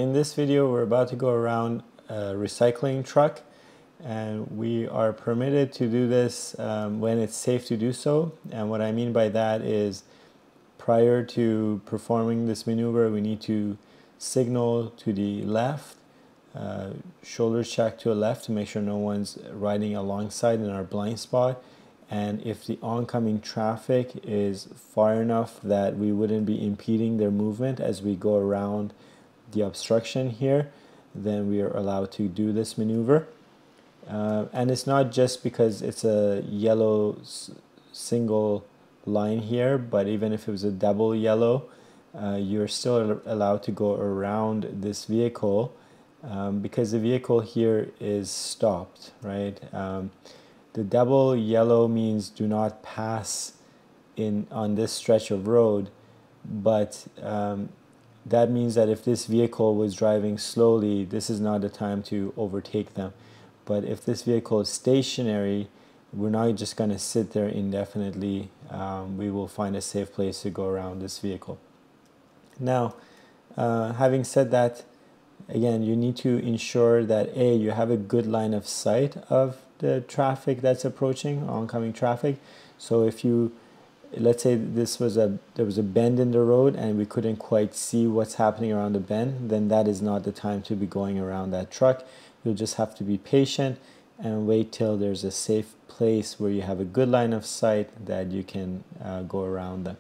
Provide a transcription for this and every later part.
In this video, we're about to go around a recycling truck, and we are permitted to do this when it's safe to do so. And what I mean by that is, prior to performing this maneuver, we need to signal to the left, shoulder check to the left to make sure no one's riding alongside in our blind spot. And if the oncoming traffic is far enough that we wouldn't be impeding their movement as we go around the obstruction here, then we are allowed to do this maneuver. And it's not just because it's a yellow single line here, but even if it was a double yellow, you're still allowed to go around this vehicle because the vehicle here is stopped, right? The double yellow means do not pass on this stretch of road, but that means that if this vehicle was driving slowly, this is not the time to overtake them. But if this vehicle is stationary, we're not just going to sit there indefinitely. We will find a safe place to go around this vehicle. Now, having said that, again, you need to ensure that you have a good line of sight of the traffic that's approaching, oncoming traffic. So if you, let's say there was a bend in the road and we couldn't quite see what's happening around the bend, then that is not the time to be going around that truck. You'll just have to be patient and wait till there's a safe place where you have a good line of sight that you can go around them.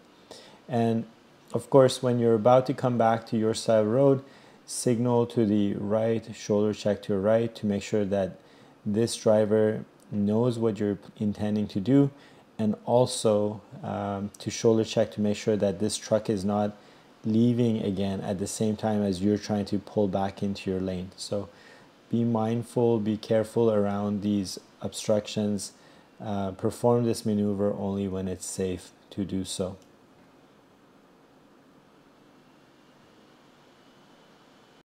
And of course, when you're about to come back to your side of the road, signal to the right, shoulder check to your right to make sure that this driver knows what you're intending to do, and also to shoulder check to make sure that this truck is not leaving again at the same time as you're trying to pull back into your lane. So be mindful, be careful around these obstructions. Perform this maneuver only when it's safe to do so.